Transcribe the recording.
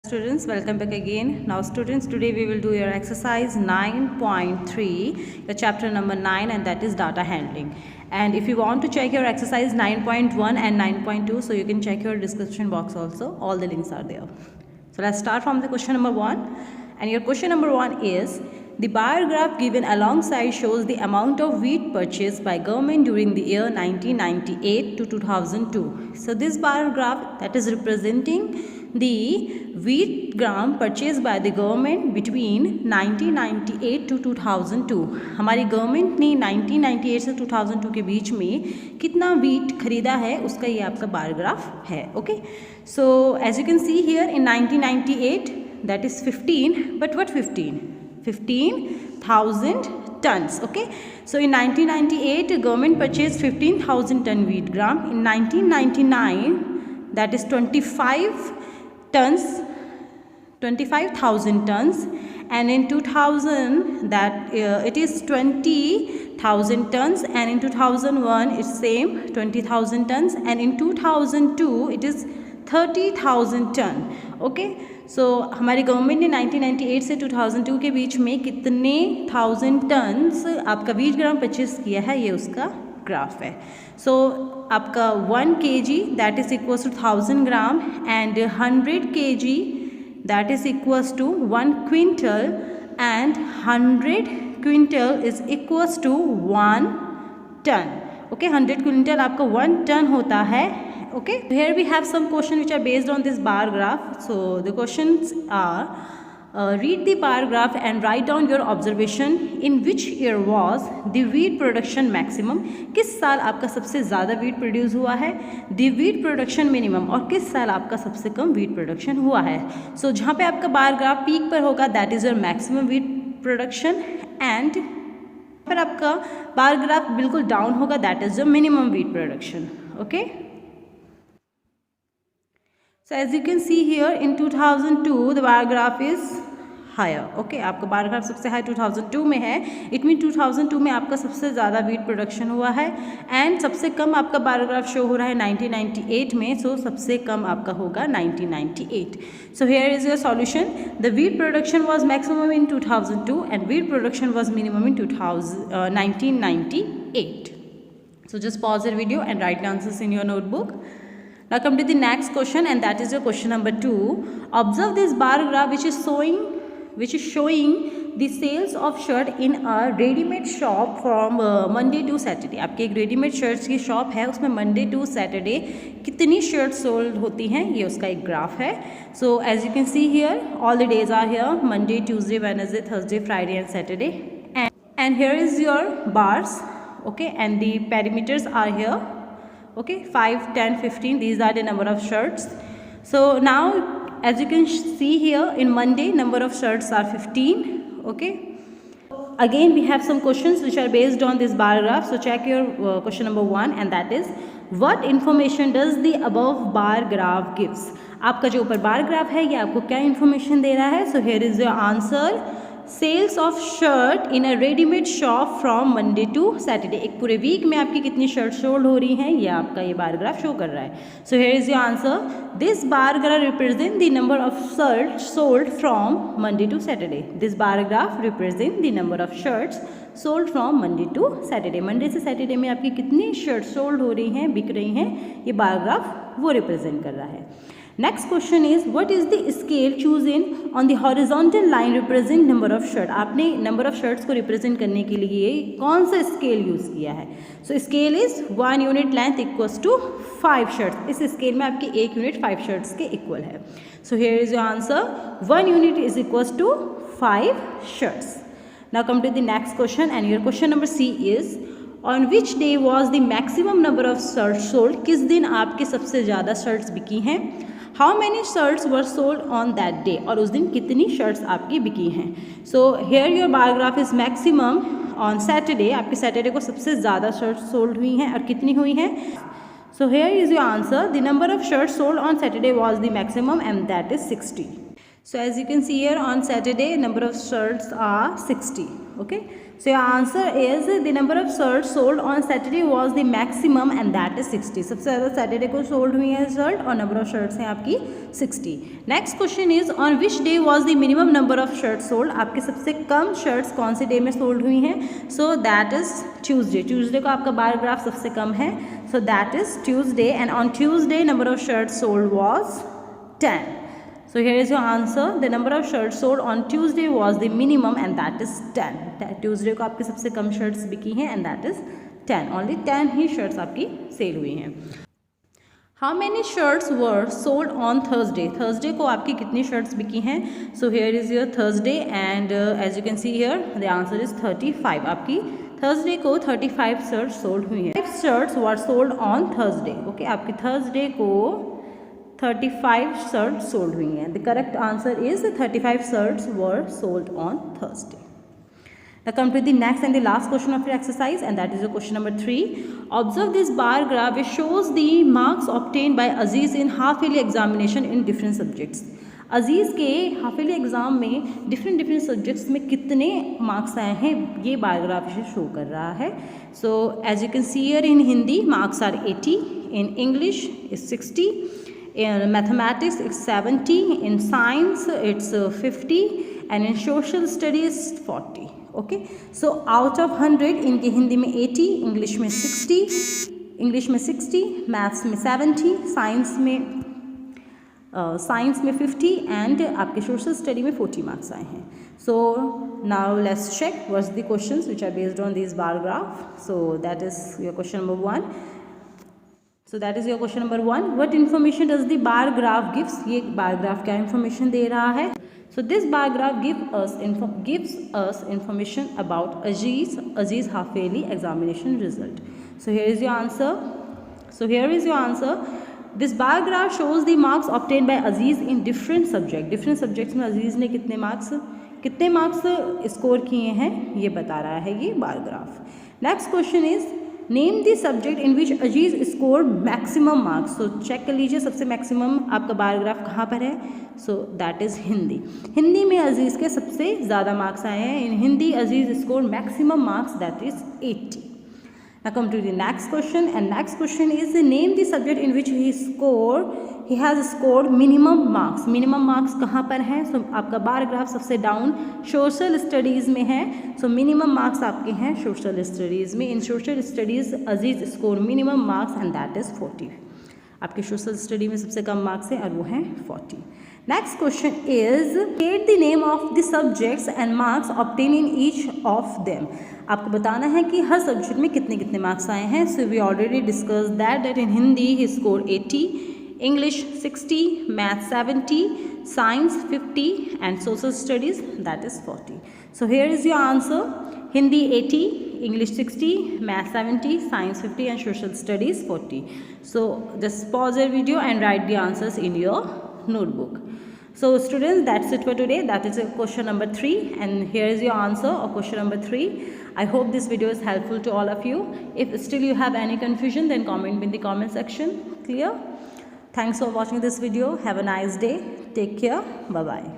Students, welcome back again. Now students, today we will do your exercise 9.3, your chapter number 9, and that is data handling. And if you want to check your exercise 9.1 and 9.2, so you can check your description box also. All the links are there. So let's start from the question number 1. And your question number 1 is, the bar graph given alongside shows the amount of wheat purchased by government during the year 1998 to 2002. So this bar graph that is representing the wheat gram purchased by the government between 1998 to 2002. हमारी government ने 1998 से 2002 के बीच में कितना wheat खरीदा है उसका ये आपका बार ग्राफ है. Okay, so as you can see here in 1998 that is 15, but what 15,000 tons. Okay, so in 1998 government purchased 15,000 ton wheat gram. In 1999 that is 25,000 tons, and in 2000 that it is 20,000 tons, and in 2001 it's same 20,000 tons, and in 2002 it is 30,000 ton. Okay, सो हमारी government ने 1998 से 2002 के बीच में कितने 1000 turns आपका wheat ग्राम purchase किया है, ये उसका ग्राफ है. सो आपका 1 kg that is equals to 1000 gram and 100 kg that is equals to 1 quintal and 100 quintal is equals to 1 ton. Okay, 100 quintal आपका 1 टन होता है. Okay, here we have some questions which are based on this bar graph. So the questions are, read the bar graph and write down your observation. In which year was the wheat production maximum? किस साल आपका सबसे ज़्यादा wheat produce हुआ है? The wheat production minimum, और किस साल आपका सबसे कम wheat production हुआ है? So जहाँ पे आपका bar graph peak पर होगा that is your maximum wheat production, and पर आपका bar graph बिल्कुल down होगा that is your minimum wheat production. Okay. So as you can see here in 2002 the bar graph is higher. Okay, आपका bar graph सबसे high 2002 में है. It mean 2002 में आपका सबसे ज़्यादा वीट प्रोडक्शन हुआ है, एंड सबसे कम आपका बार ग्राफ शो हो रहा है 1998 में. सो सबसे कम आपका होगा 1998. So here is your solution. The wheat production was maximum in 2002 and wheat production was minimum in 1998. So just pause your video and write the answers in your notebook. Now come to the next question, and that is your question number 2. Observe this bar graph which is showing the sales of shirt in a ready-made shop from Monday to Saturday. आपकी एक readymade shirts की shop है, उसमें Monday to Saturday कितनी shirts sold होती हैं, ये उसका एक ग्राफ है. So as you can see here all the days are here, Monday, Tuesday, Wednesday, Thursday, Friday and Saturday, and here is your bars. Okay, and the perimeters are here. Okay, 5, 10, 15, these are the number of shirts. So now as you can see here in Monday number of shirts are 15. Okay, again we have some questions which are based on this bar graph. So check your question number 1, and that is, what information does the above bar graph gives? आपका जो ऊपर बार graph है ये आपको क्या information दे रहा है? So here is your answer. Sales of shirt in a readymade shop from Monday to Saturday. एक पूरे वीक में आपकी कितनी शर्ट सोल्ड हो रही हैं ये आपका ये बार ग्राफ शो कर रहा है. So here is your answer. This bar graph represent the number of shirt sold from Monday to Saturday. This bar graph represent the number of shirts sold from Monday to Saturday. Monday से Saturday में आपकी कितनी shirt sold हो रही हैं, बिक रही हैं, ये बार ग्राफ वो रिप्रेजेंट कर रहा है. Next question is, what is the scale chosen on the horizontal line represent number of shirt. आपने नंबर ऑफ शर्ट्स को रिप्रेजेंट करने के लिए कौन सा स्केल यूज़ किया है? So scale is 1 unit length equals to 5 shirts. इस स्केल में आपकी 1 यूनिट 5 शर्ट्स के इक्वल है. So here is your answer. 1 unit is equals to 5 shirts. Now come to the next question, and your question number C is, on which day was the maximum number of shirts sold. किस दिन आपके सबसे ज़्यादा shirts बिकी हैं? How many shirts were sold on that day, और उस दिन कितनी शर्ट्स आपकी बिकी हैं. So here your bar graph is maximum on Saturday. आपके सैटरडे को सबसे ज़्यादा शर्ट्स सोल्ड हुई हैं, और कितनी हुई हैं? So here is your answer. The number of shirts sold on Saturday was the maximum, and that is 60. So as you can see here, on Saturday number of shirts are 60. Okay, so your answer is the number of shirts sold on Saturday was the maximum and that is 60. सबसे ज़्यादा Saturday को sold हुई है shirt और number of shirts हैं आपकी 60. Next question is on which day was the minimum number of shirts sold? आपके सबसे कम shirts कौन से day में sold हुई हैं? So that is Tuesday. Tuesday को आपका बार ग्राफ सबसे कम है. So that is Tuesday and on Tuesday number of shirts sold was 10. So here is your answer. The number of shirts sold on Tuesday was the minimum and that is 10. Tuesday को आपकी सबसे कम shirts बिकी हैं and that is 10. Only 10 he shirts आपकी sale हुई हैं. How many shirts were sold on Thursday? Thursday को आपकी कितनी shirts बिकी हैं? So here is your Thursday and as you can see here the answer is 35. आपकी Thursday को 35 shirts sold हुई हैं. 5 shirts were sold on Thursday. Okay, आपकी Thursday को 35 shirts sold हुई हैं. The correct answer is 35 shirts were sold on Thursday. Now come to the next and the last question of your exercise and that is your question number 3. Observe this bar graph which shows the marks obtained by Aziz in half yearly examination in different subjects. अजीज़ के half yearly exam में different subjects में कितने marks आए हैं ये bar graph से show कर रहा है. So as you can see here in Hindi marks are 80, in English is 60, in mathematics it's 70, in science it's 50 and in social studies 40. Okay, so out of 100 इनके हिंदी में 80, इंग्लिश में 60, मैथ्स में 70, science में 50 and आपके social study में 40 marks आए हैं. So now let's check what's the questions which are based on this bar graph. So that is your question number 1. So that is your question number 1. What information does the bar graph gives? ये bar graph क्या information दे रहा है? So this bar graph gives us information about Aziz half yearly examination result. So here is your answer. This bar graph shows the marks obtained by Aziz in different subjects में Aziz ने कितने marks score किए हैं ये बता रहा है ये bar graph. Next question is name the subject in which Aziz scored maximum marks. So check कर लीजिए सबसे मैक्सिमम आपका बार ग्राफ कहाँ पर है. सो दैट इज़ हिंदी में अजीज़ के सबसे ज़्यादा मार्क्स आए हैं. In Hindi Aziz scored maximum marks that is 80. Now come to the next question and next question is name the subject in which he has scored minimum marks. minimum marks कहाँ पर हैं? So आपका बार ग्राफ सबसे down social studies में है. So minimum marks आपके हैं social studies में. In social studies Aziz score minimum marks and that is 40. आपके सोशल स्टडी में सबसे कम मार्क्स हैं और वो हैं 40. Next question is state the name of the subjects and marks obtain in each of them. आपको बताना है कि हर सब्जेक्ट में कितने कितने मार्क्स आए हैं. So we already discuss that in Hindi ही score 80, English 60, math 70, science 50 and social studies that is 40. So here is your answer. Hindi 80, English 60, Math 70, Science 50 and Social Studies 40. So just pause your video and write the answers in your notebook. So students, that's it for today. That is question number 3 and here is your answer of question number 3. I hope this video is helpful to all of you. If still you have any confusion then comment in the comment section. Clear? Thanks for watching this video. Have a nice day. Take care. Bye bye.